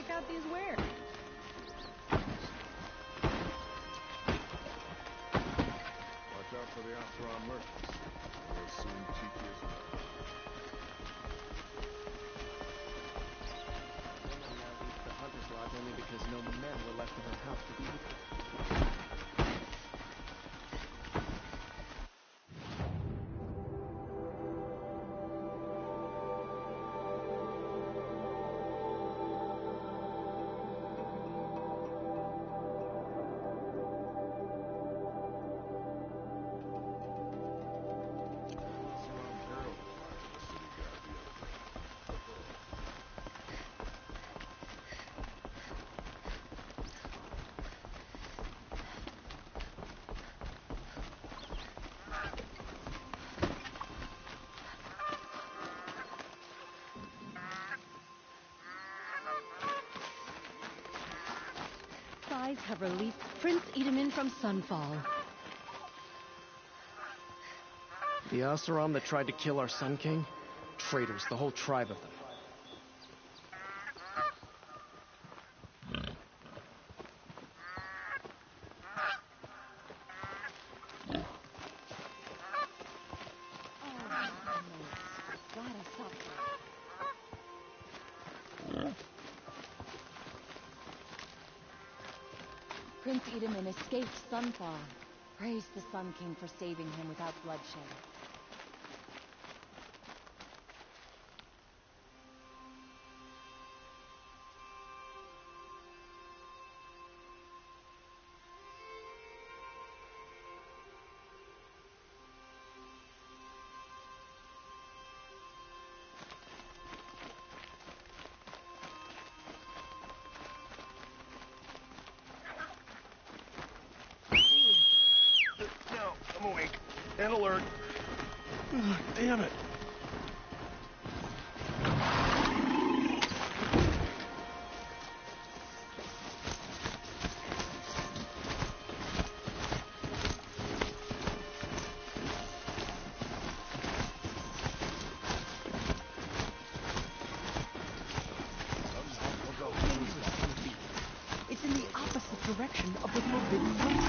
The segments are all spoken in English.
check out these wares. Watch out for the Oseram merchants. They'll soon cheat you as well. Women now leave the hunter's lodge only because no men were left in her house to be with her. Spies have released Prince Edamin from Sunfall. The Oseram that tried to kill our Sun King? Traitors, the whole tribe of them. Prince Edamin escaped Sunfall. Praise the Sun King for saving him without bloodshed. I'm awake. And alert. Ugh, damn it. It's in the opposite direction of the forbidden way.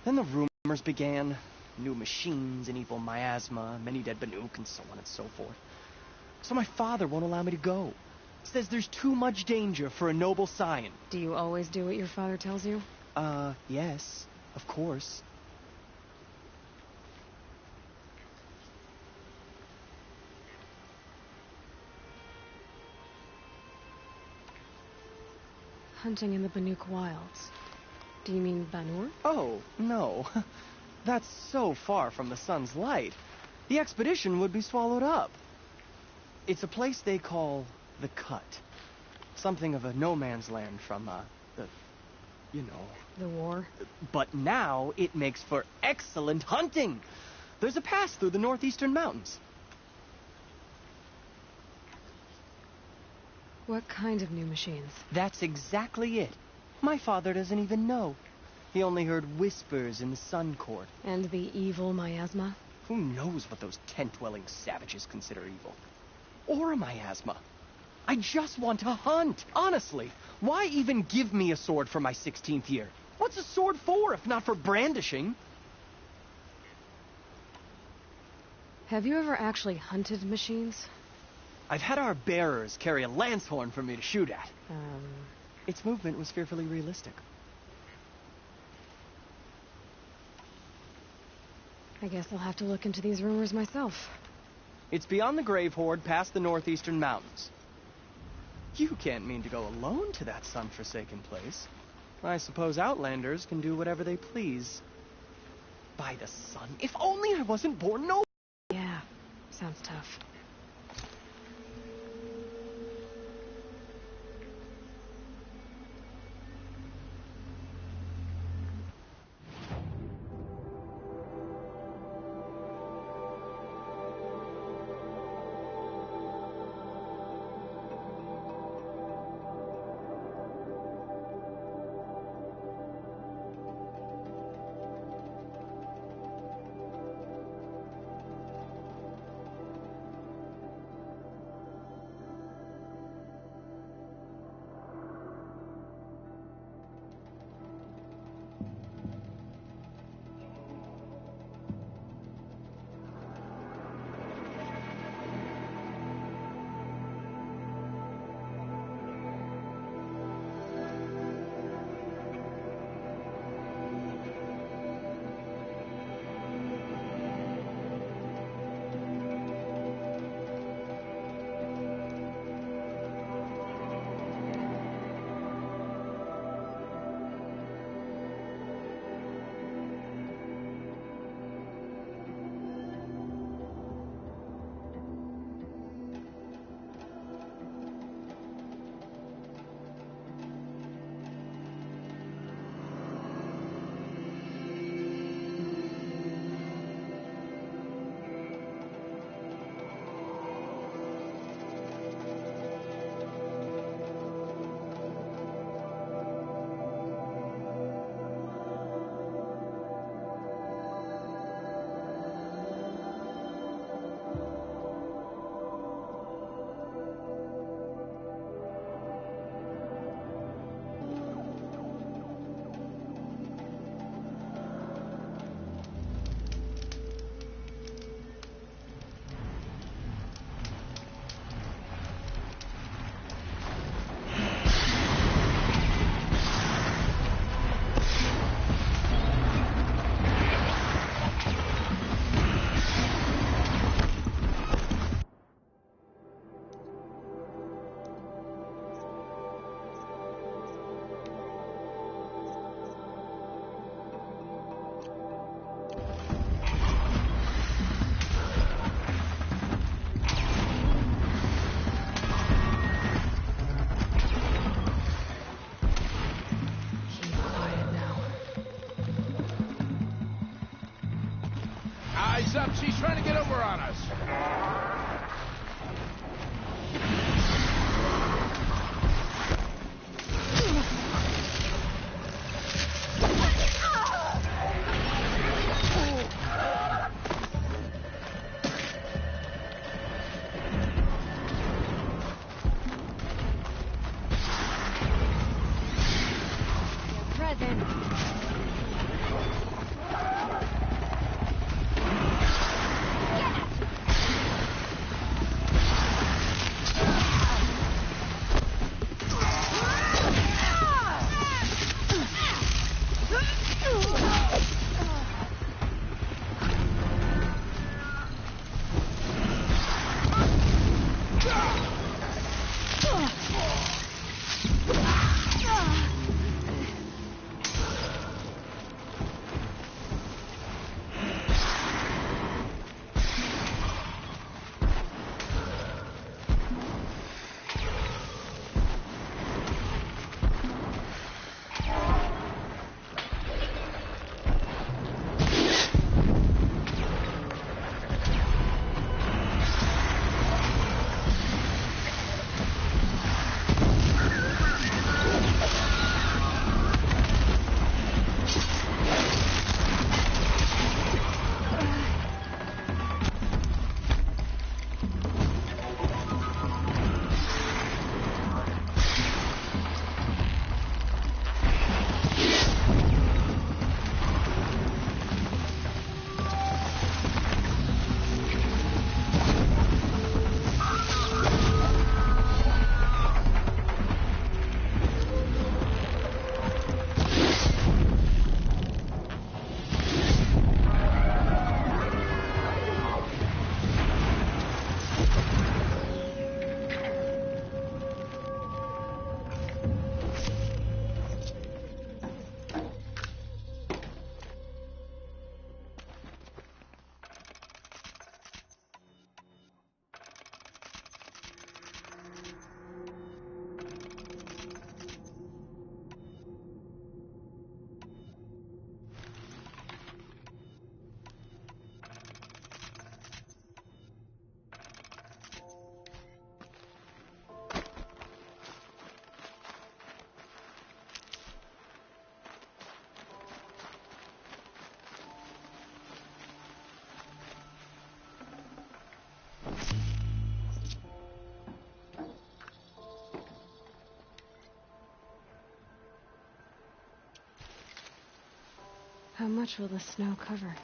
Then the rumors began. New machines, an evil miasma, many dead Banuk, and so on and so forth. So my father won't allow me to go. Says there's too much danger for a noble scion. Do you always do what your father tells you? Yes, of course. Hunting in the Banuk wilds. Do you mean Banur? Oh, no. That's so far from the sun's light. The expedition would be swallowed up. It's a place they call the Cut. Something of a no-man's land from, The war? But now it makes for excellent hunting. There's a pass through the northeastern mountains. What kind of new machines? That's exactly it. My father doesn't even know. He only heard whispers in the Sun Court. And the evil miasma? Who knows what those tent-dwelling savages consider evil? Or a miasma. I just want to hunt, honestly. Why even give me a sword for my 16th year? What's a sword for if not for brandishing? Have you ever actually hunted machines? I've had our bearers carry a lance horn for me to shoot at. Its movement was fearfully realistic. I guess I'll have to look into these rumors myself. It's beyond the Grave Horde, past the northeastern mountains. You can't mean to go alone to that sun-forsaken place. I suppose outlanders can do whatever they please. By the sun, if only I wasn't born no... Yeah, sounds tough. up! She's trying to get over on us! How much will the snow cover?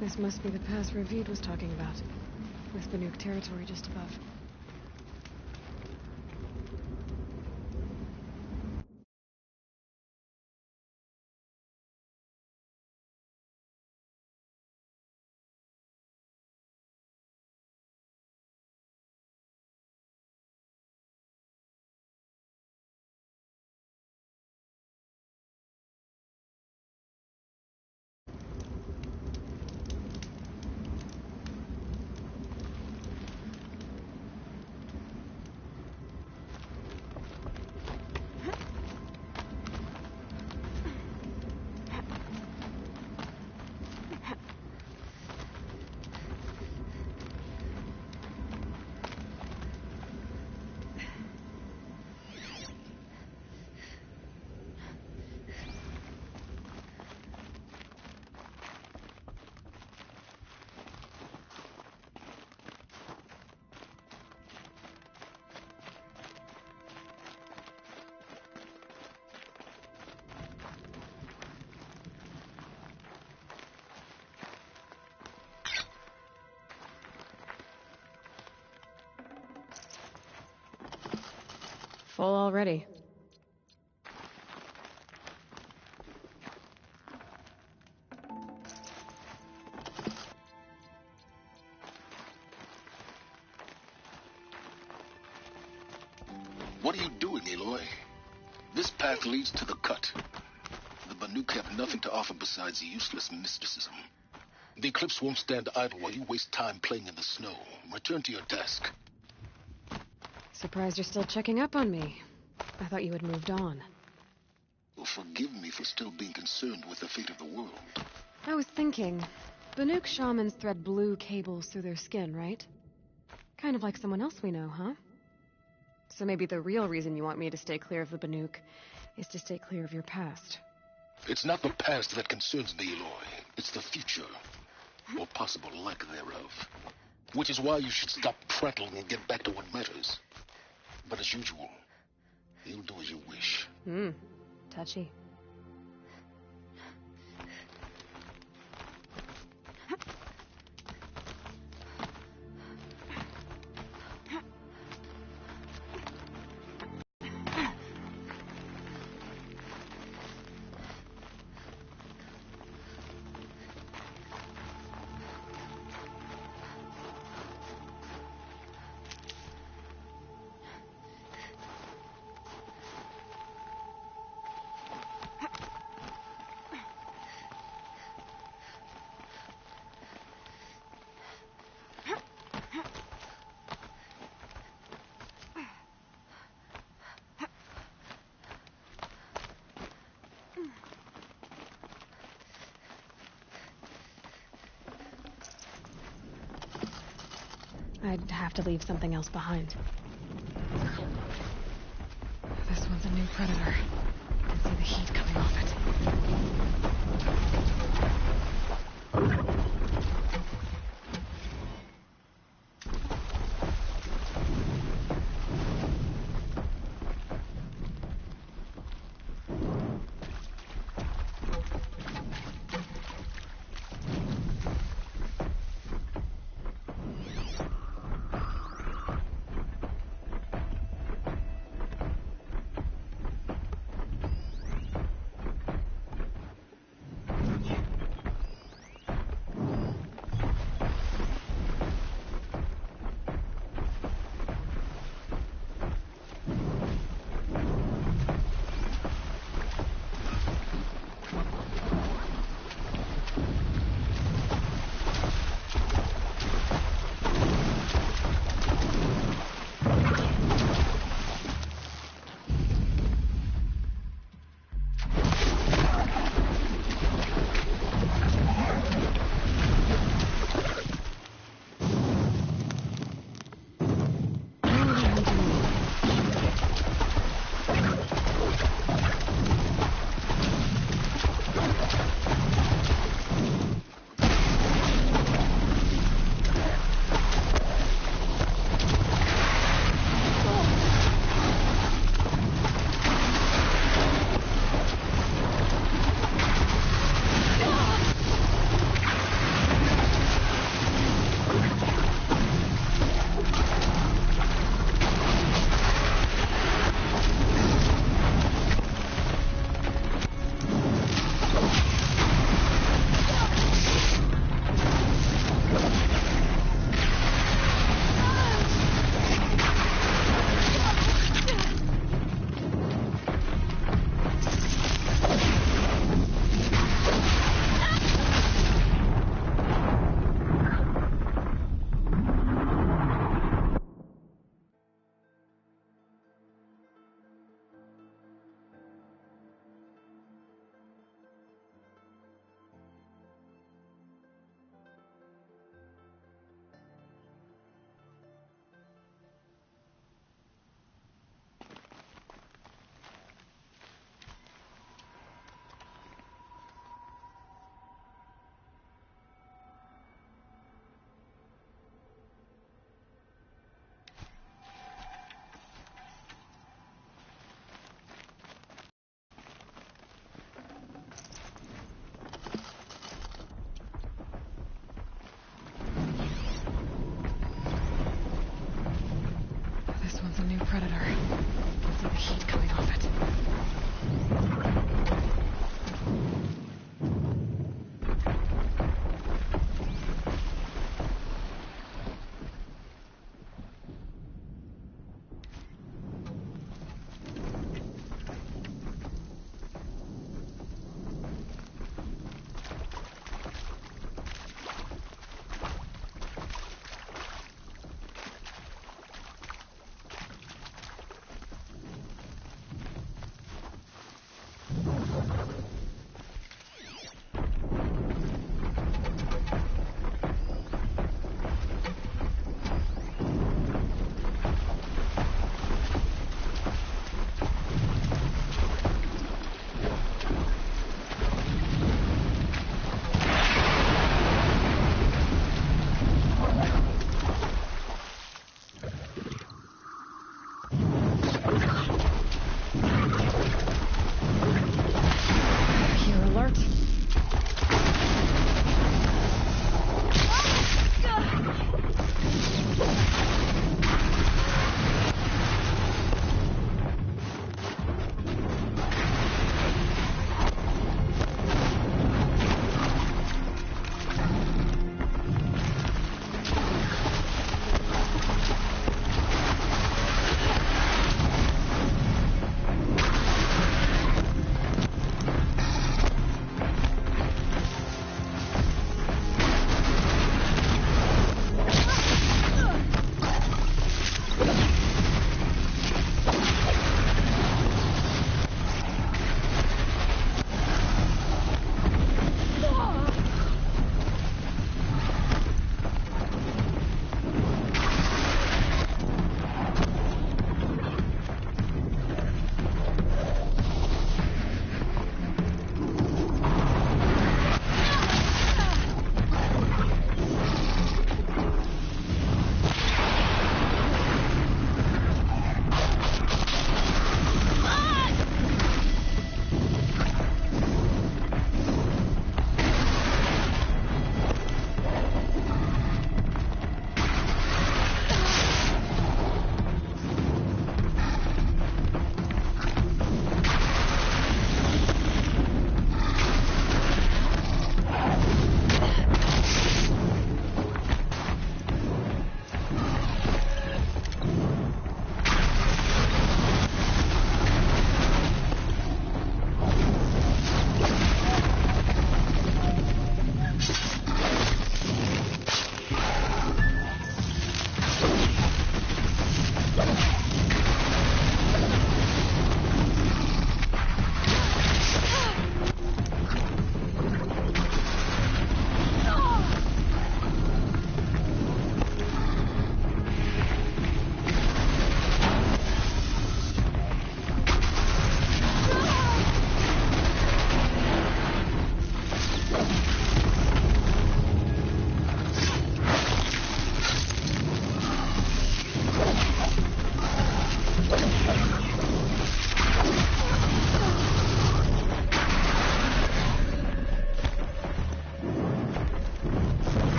This must be the pass Ravid was talking about, with Banuk territory just above. Full already. What are you doing, Aloy? This path leads to the cut. The Banuk have nothing to offer besides useless mysticism. The Eclipse won't stand idle while you waste time playing in the snow. Return to your desk. Surprised you're still checking up on me. I thought you had moved on. Well, forgive me for still being concerned with the fate of the world. I was thinking, Banuk shamans thread blue cables through their skin, right? Kind of like someone else we know, huh? So maybe the real reason you want me to stay clear of the Banuk is to stay clear of your past. It's not the past that concerns me, Aloy. It's the future. Or possible lack thereof. Which is why you should stop prattling and get back to what matters. But as usual, you'll do as you wish. Touchy. I'd have to leave something else behind. This one's a new predator. I can see the heat coming off it.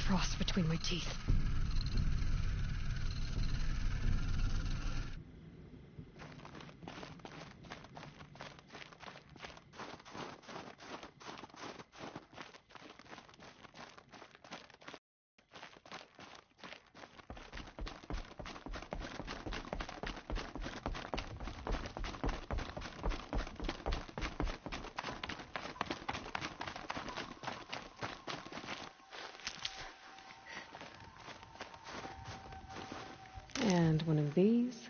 frost between my teeth. And one of these.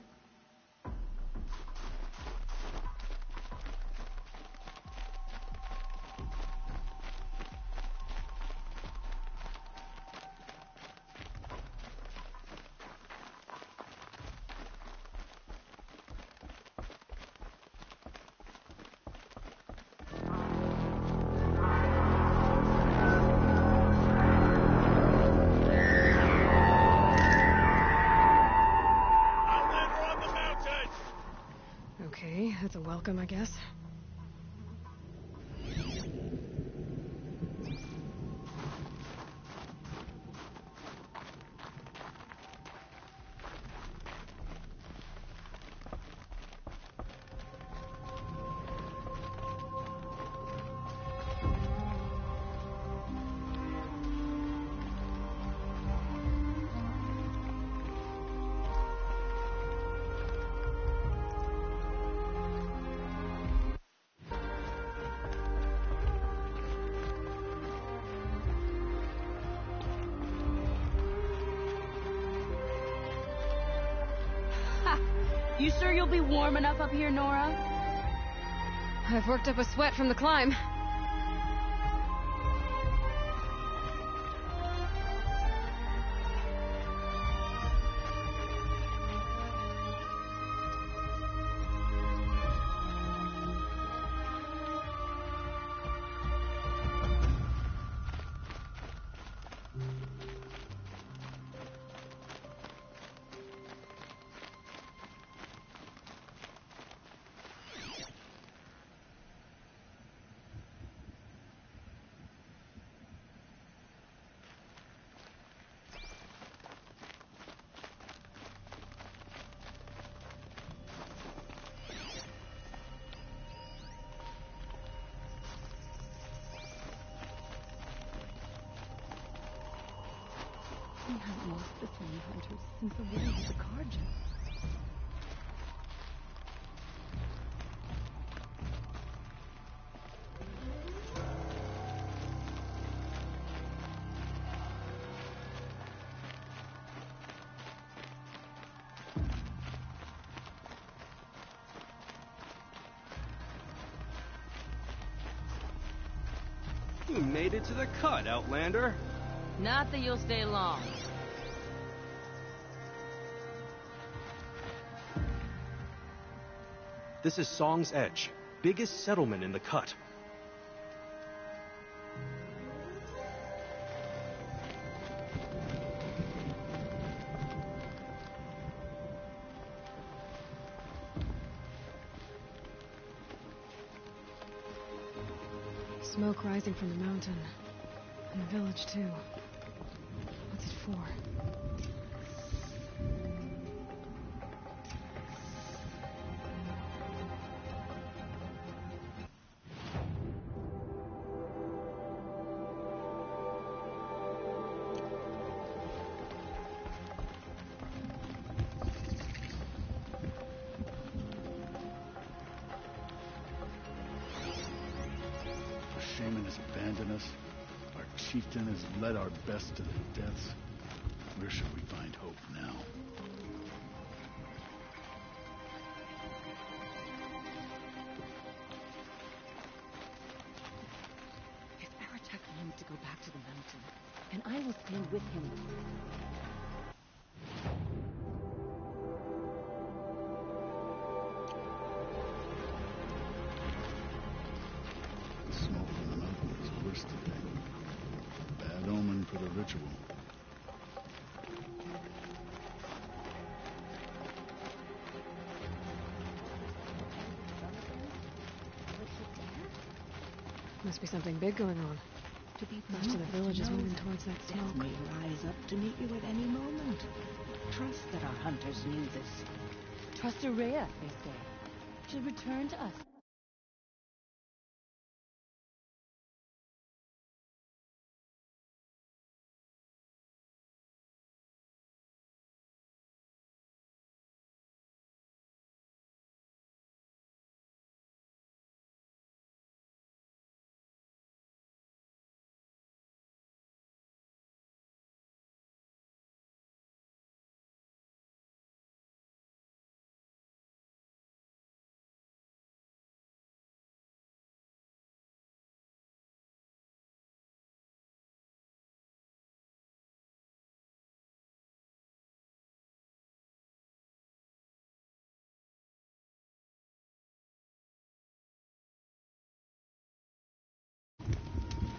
Okay, that's a welcome, I guess. You sure you'll be warm enough up here, Nora? I've worked up a sweat from the climb. We haven't lost the same hunters since the war with the Carja. You made it to the cut, Outlander. Not that you'll stay long. This is Song's Edge, biggest settlement in the cut. Smoke rising from the mountain. And the village, too. What's it for? The shaman has abandoned us. Our chieftain has led our best to their deaths. Where should we find hope now? If Aratak wanted to go back to the mountain, and I will stand with him. The smoke from the mountain is worse today. Bad omen for the ritual. Must be something big going on. to be Most of the village is moving towards that Death smoke. may rise up to meet you at any moment. Trust that our hunters knew this. Trust Araya, they say. Should return to us.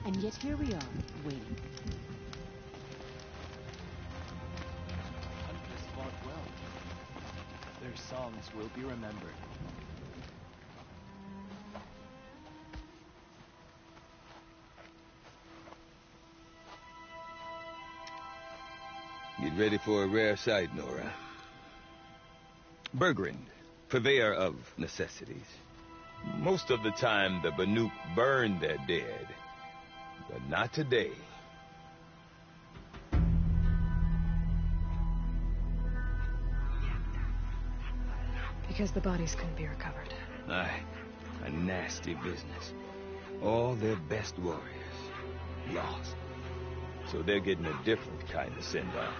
And yet here we are, waiting. Hunters fought well. Their songs will be remembered. Get ready for a rare sight, Nora. Bergrind, purveyor of necessities. Most of the time, the Banuk burn their dead. But not today. Because the bodies couldn't be recovered. Aye, a nasty business. All their best warriors lost. So they're getting a different kind of send-off.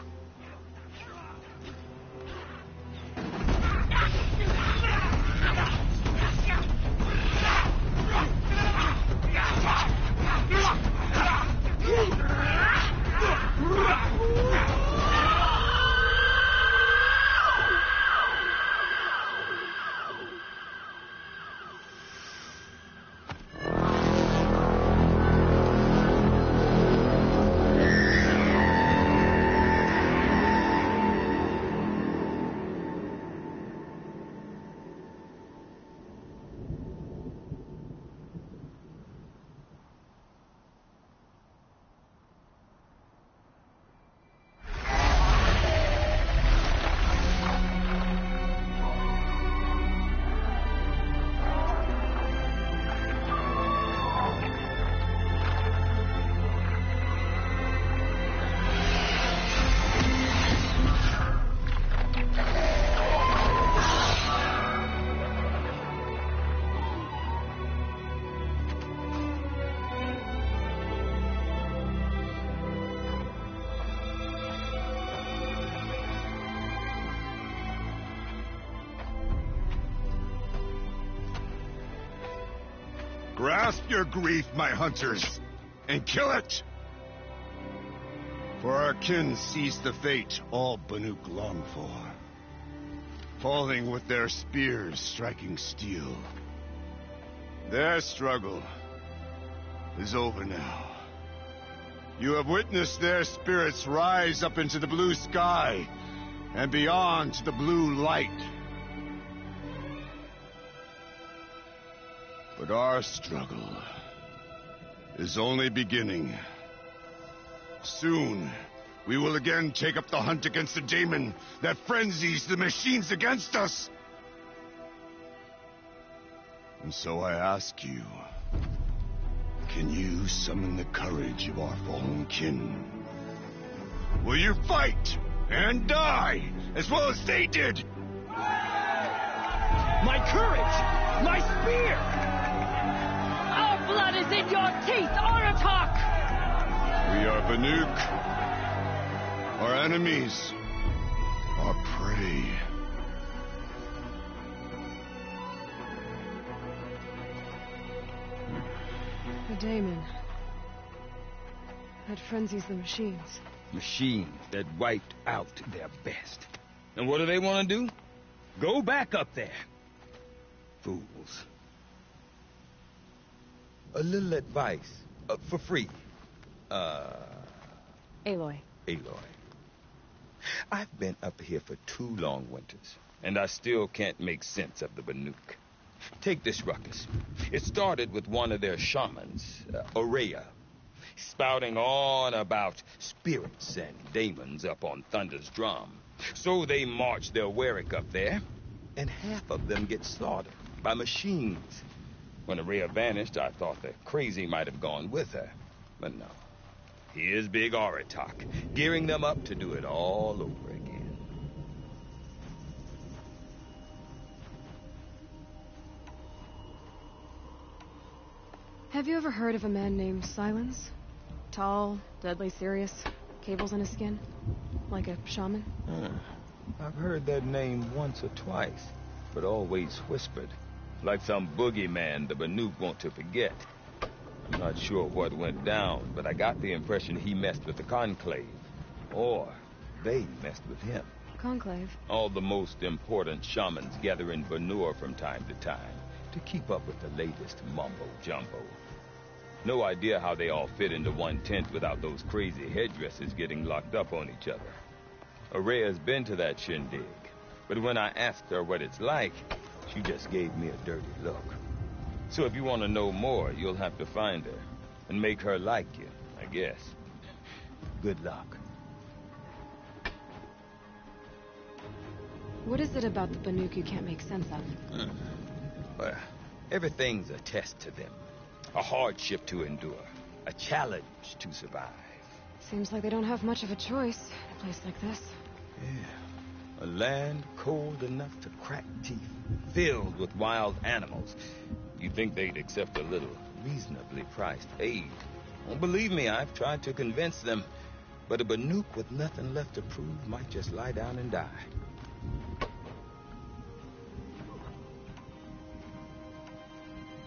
Grasp your grief, my hunters, and kill it! For our kin sees the fate all Banuk long for. Falling with their spears striking steel. Their struggle is over now. You have witnessed their spirits rise up into the blue sky and beyond to the blue light. But our struggle is only beginning. Soon, we will again take up the hunt against the daemon that frenzies the machines against us. And so I ask you, can you summon the courage of our fallen kin? Will you fight and die as well as they did? My courage! My spear! Our blood is in your teeth, Aratak! We are Banuk. Our enemies are prey. The daemon. That frenzies the machines. Machines that wiped out their best. And what do they want to do? Go back up there. Fools. A little advice. For free. Aloy. Aloy. I've been up here for 2 long winters, and I still can't make sense of the Banuk. Take this ruckus. It started with one of their shamans, Araya. spouting on about spirits and demons up on Thunder's drum. So they march their Warwick up there, and half of them get slaughtered by machines. When Araya vanished, I thought the crazy might have gone with her. But no. Here's Big Aratak, gearing them up to do it all over again. Have you ever heard of a man named Silence? Tall, deadly serious, cables in his skin, like a shaman? I've heard that name once or twice, but always whispered, like some boogeyman the Banuk want to forget. I'm not sure what went down, but I got the impression he messed with the Conclave, or they messed with him. Conclave? All the most important shamans gather in Banur from time to time to keep up with the latest mumbo-jumbo. No idea how they all fit into one tent without those crazy headdresses getting locked up on each other. Araya's been to that shindig, but when I asked her what it's like, she just gave me a dirty look. So if you want to know more, you'll have to find her and make her like you, I guess. Good luck. What is it about the Banuk you can't make sense of? Well, everything's a test to them. A hardship to endure. A challenge to survive. Seems like they don't have much of a choice in a place like this. Yeah. A land cold enough to crack teeth, filled with wild animals. You'd think they'd accept a little reasonably priced aid. Oh, believe me, I've tried to convince them. But a Banuk with nothing left to prove might just lie down and die.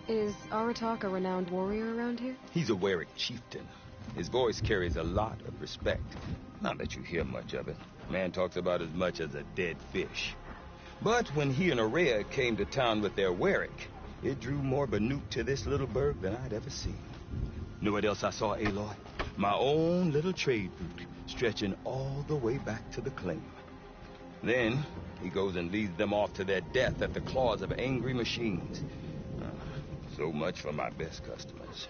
Is Aratak a renowned warrior around here? He's a Warwick chieftain. His voice carries a lot of respect. Not that you hear much of it. Man talks about as much as a dead fish. But when he and Araya came to town with their Warwick, it drew more Banuk to this little burg than I'd ever seen. Know what else I saw, Aloy? My own little trade route, stretching all the way back to the claim. Then he goes and leads them off to their death at the claws of angry machines. So much for my best customers.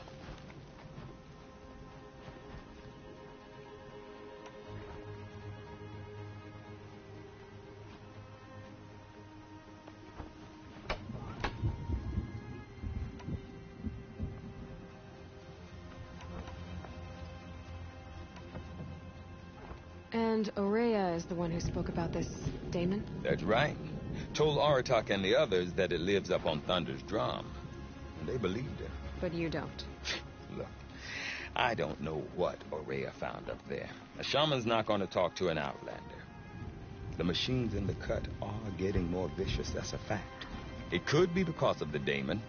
And Araya is the one who spoke about this daemon? That's right. Told Aratak and the others that it lives up on Thunder's drum. And they believed her. But you don't. Look, I don't know what Araya found up there. A shaman's not going to talk to an outlander. The machines in the cut are getting more vicious, that's a fact. It could be because of the daemon,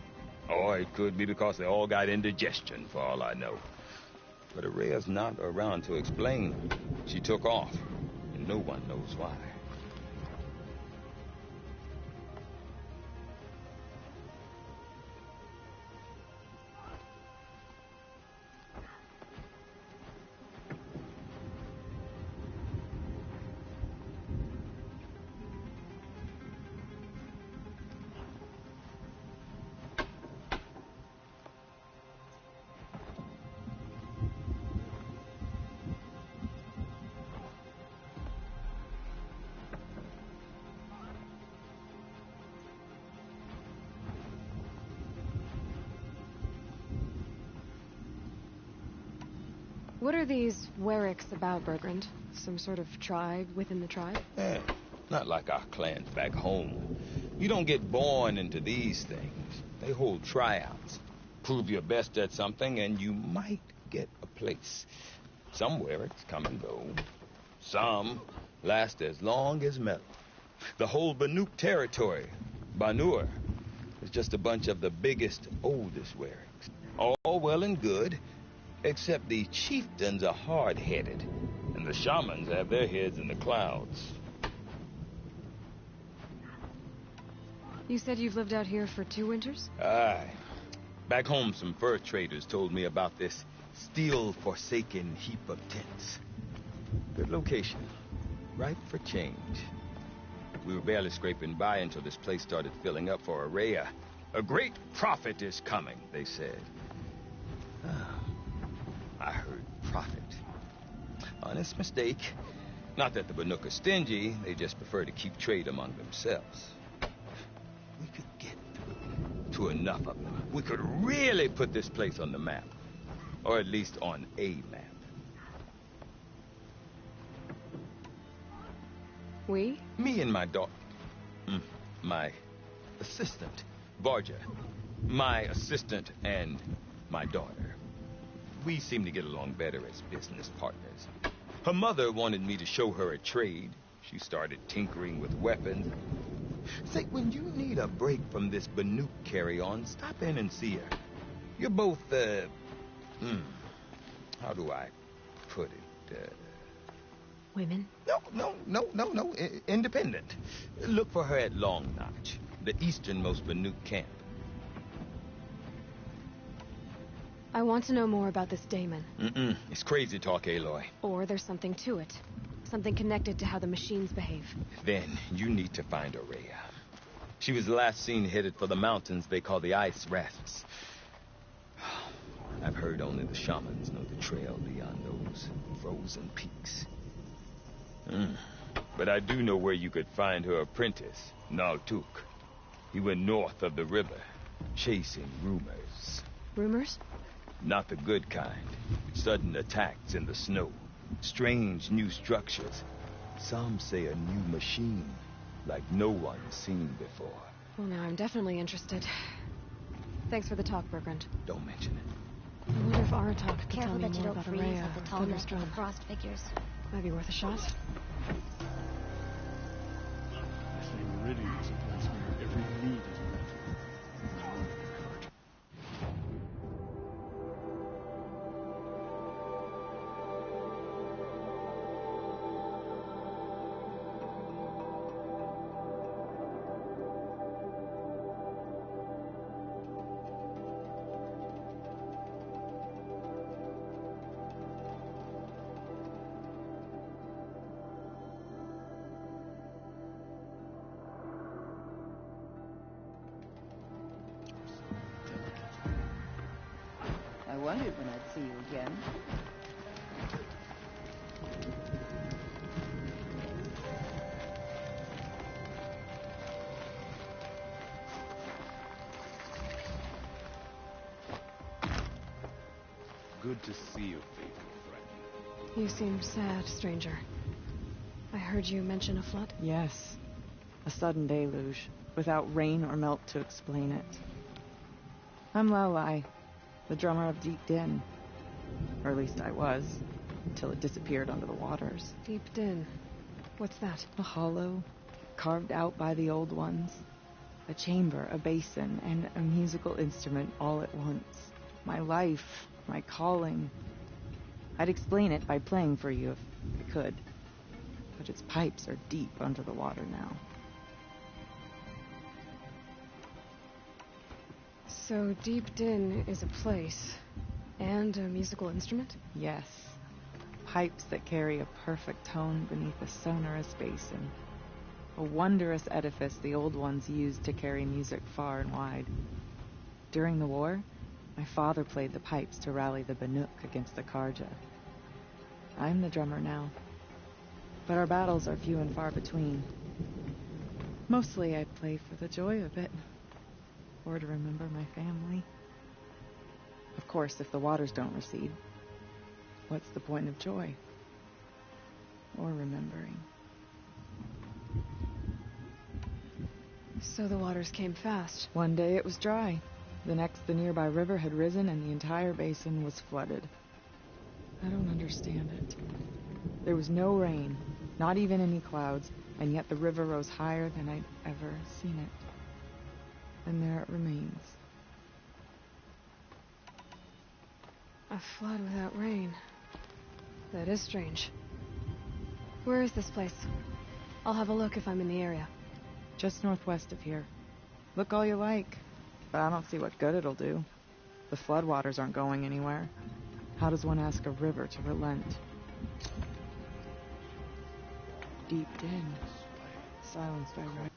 or it could be because they all got indigestion, for all I know. But Araya's not around to explain. She took off, and no one knows why. What are these Warwicks about, Bergrand? Some sort of tribe within the tribe? Not like our clans back home. You don't get born into these things. They hold tryouts. Prove your best at something, and you might get a place. Some Warwicks come and go. Some last as long as metal. The whole Banuk territory, Banur, is just a bunch of the biggest, oldest Warwicks. All well and good, except the chieftains are hard-headed, and the shamans have their heads in the clouds. You said you've lived out here for 2 winters? Aye. Back home, some fur traders told me about this steel-forsaken heap of tents. Good location. Ripe for change. We were barely scraping by until this place started filling up for Araya. A great prophet is coming, they said. I heard profit. Honest mistake. Not that the Banuk are stingy, they just prefer to keep trade among themselves. We could get through to enough of them. We could really put this place on the map. Or at least on a map. We? Me and my daughter. My assistant, Barja. My assistant and my daughter. We seem to get along better as business partners. Her mother wanted me to show her a trade. She started tinkering with weapons. Say, when you need a break from this Banuk carry-on, stop in and see her. You're both, how do I put it? Women? No. Independent. Look for her at Long Notch, the easternmost Banuk camp. I want to know more about this Damon. It's crazy talk, Aloy. Or there's something to it. Something connected to how the machines behave. Then you need to find Aurea. She was last seen headed for the mountains they call the Ice Rasps. I've heard only the shamans know the trail beyond those frozen peaks. But I do know where you could find her apprentice, Naltuk. He went north of the river, chasing rumors. Rumors? Not the good kind. Sudden attacks in the snow. Strange new structures. Some say a new machine, like no one's seen before. Well, now I'm definitely interested. Thanks for the talk, Bergrand. Don't mention it. I wonder if Aratak could tell Careful me that you more don't about freeze Aurea, like the tall neck of the Thunderstone. frost figures. Might be worth a shot. I say Meridian is a place where every need is met. I want the cart. I wondered when I'd see you again. Good to see you, faithful friend. You seem sad, stranger. I heard you mention a flood. Yes. A sudden deluge, without rain or melt to explain it. I'm Lelai, the drummer of Deep Din. Or at least I was, until it disappeared under the waters. Deep Din. What's that? A hollow, carved out by the old ones. A chamber, a basin, and a musical instrument all at once. My life, my calling. I'd explain it by playing for you if I could. But its pipes are deep under the water now. So Deep Din is a place. And a musical instrument? Yes. Pipes that carry a perfect tone beneath a sonorous basin. A wondrous edifice the old ones used to carry music far and wide. During the war, my father played the pipes to rally the Banuk against the Karja. I'm the drummer now. But our battles are few and far between. Mostly I play for the joy of it. Or to remember my family. Of course, if the waters don't recede, what's the point of joy? Or remembering? So the waters came fast. One day it was dry. The next, the nearby river had risen and the entire basin was flooded. I don't understand it. There was no rain, not even any clouds, and yet the river rose higher than I'd ever seen it. And there it remains. A flood without rain. That is strange. Where is this place? I'll have a look if I'm in the area. Just northwest of here. Look all you like, but I don't see what good it'll do. The floodwaters aren't going anywhere. How does one ask a river to relent? Deep Din, silenced by rain.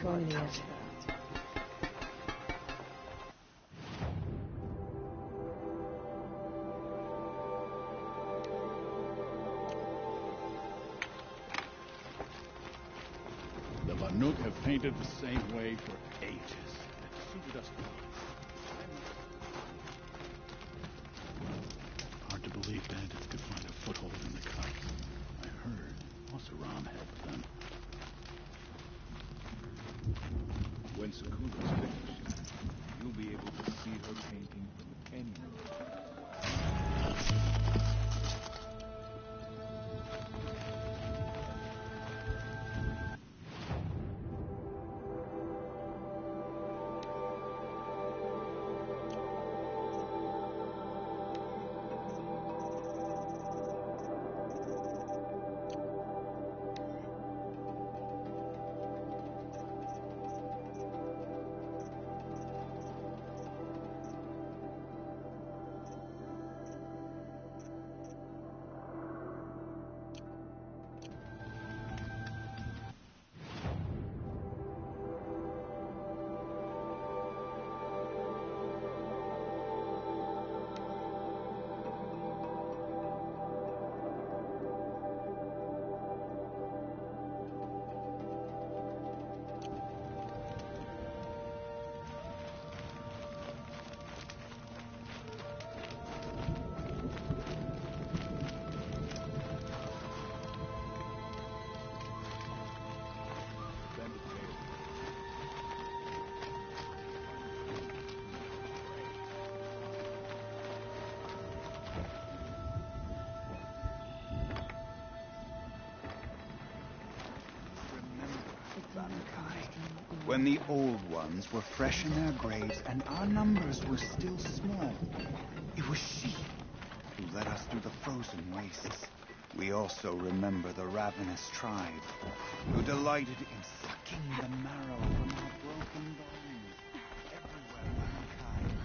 We're going to need it. The Banuk have painted the same way for ages. It suited us well. Hard to believe bandits could find a foothold in the cut. I heard Oseram helped them. When Sakura's finished, you'll be able to see her painting from anywhere. When the old ones were fresh in their graves and our numbers were still small, it was she who led us through the frozen wastes. We also remember the ravenous tribe who delighted in sucking the marrow from our broken bones. Everywhere mankind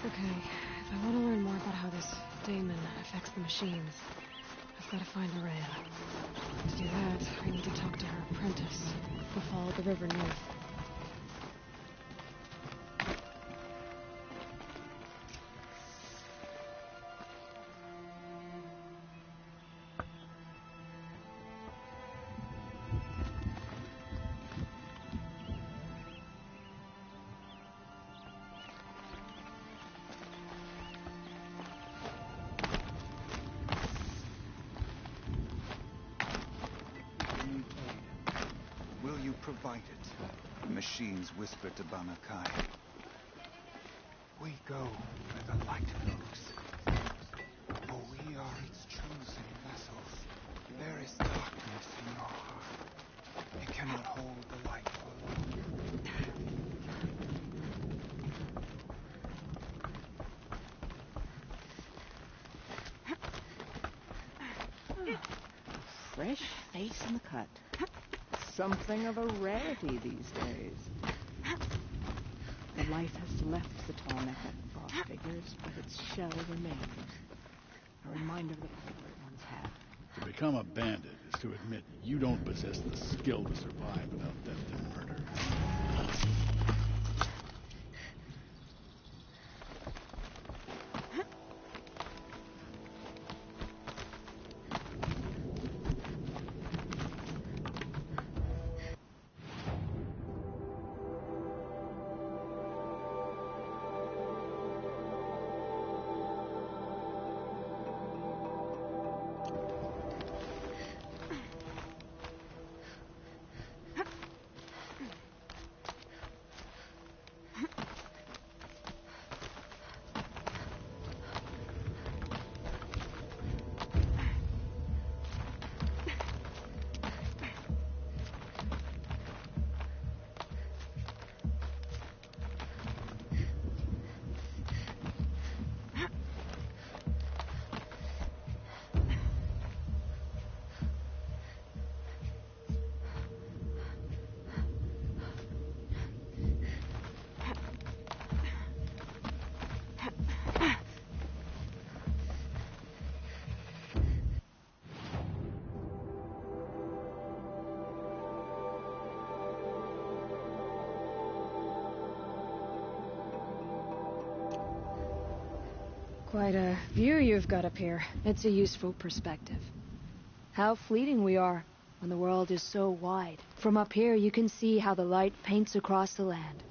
Okay, if I want to learn more about how this daemon affects the machines, I've got to find Araya. To do that, I need to talk to her apprentice, who followed the river north. provide it, the machines whispered to Banakai. We go where the light moves, for we are its chosen vessels. There is darkness in your heart. It cannot hold the light for long. Fresh face in the cut. Something of a rarity these days. The life has left the tall neck of the frost figures, but its shell remains. A reminder of the power it once had. To become a bandit is to admit you don't possess the skill to survive without theft and murder. Quite a view you've got up here. It's a useful perspective. How fleeting we are when the world is so wide. From up here, you can see how the light paints across the land.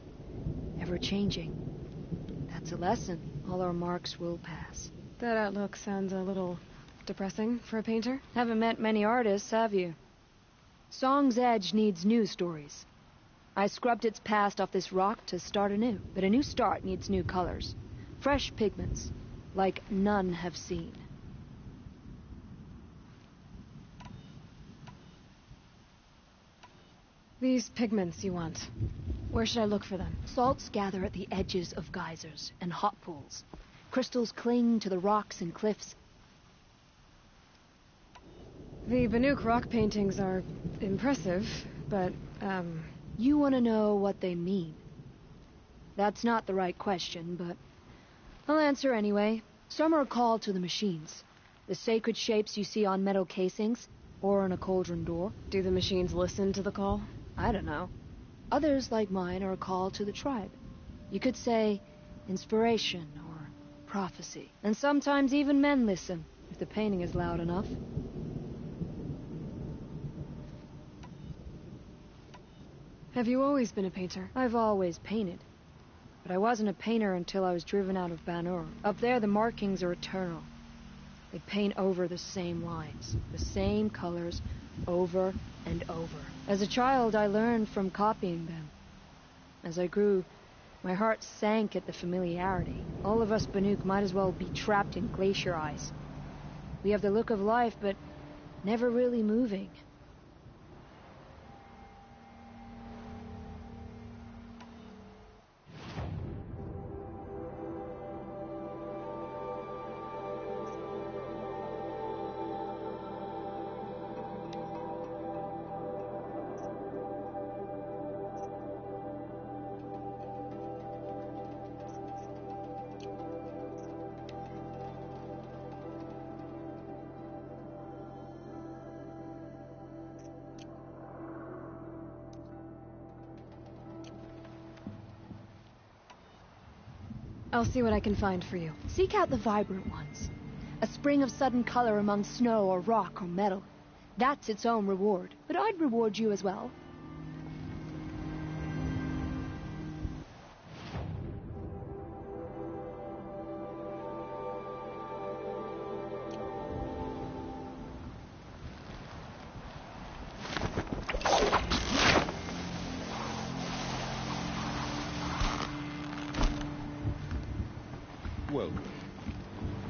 Ever changing. That's a lesson. All our marks will pass. That outlook sounds a little depressing for a painter. Haven't met many artists, have you? Song's Edge needs new stories. I scrubbed its past off this rock to start anew. But a new start needs new colors. Fresh pigments, like none have seen. These pigments you want. Where should I look for them? Salts gather at the edges of geysers and hot pools. Crystals cling to the rocks and cliffs. The Banuk rock paintings are impressive, but, You want to know what they mean. That's not the right question, but I'll answer anyway. Some are called to the machines. The sacred shapes you see on metal casings, or on a cauldron door. Do the machines listen to the call? I don't know. Others, like mine, are a call to the tribe. You could say inspiration or prophecy. And sometimes even men listen, if the painting is loud enough. Have you always been a painter? I've always painted. But I wasn't a painter until I was driven out of Banur. Up there, the markings are eternal. They paint over the same lines, the same colors, over and over. As a child, I learned from copying them. As I grew, my heart sank at the familiarity. All of us Banuk might as well be trapped in glacier ice. We have the look of life, but never really moving. I'll see what I can find for you. Seek out the vibrant ones. A spring of sudden color among snow or rock or metal. That's its own reward. But I'd reward you as well. Welcome.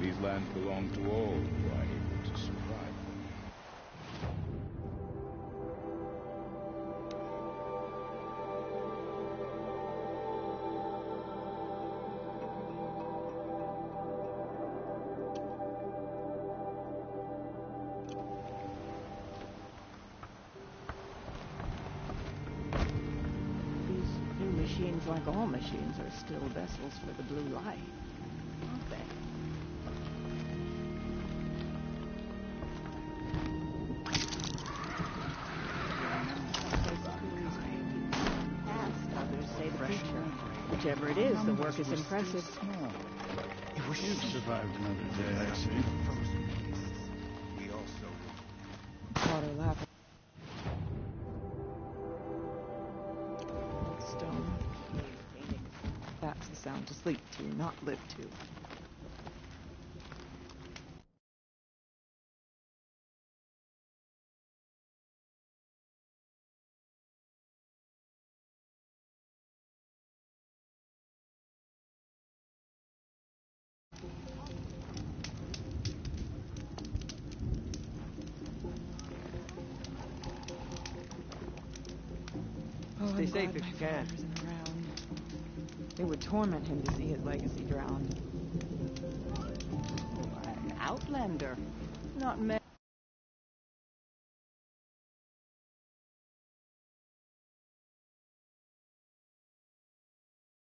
These lands belong to all who are able to survive them. These new machines, like all machines, are still vessels for the blue light, aren't they? Others say the future. Whichever it is, the work is impressive. It was you've survived another day, I see. We also Water lap. Stone. That's the sound to sleep to, not live to. Stay safe if you can. It would torment him to see his legacy drown. An outlander. Not many.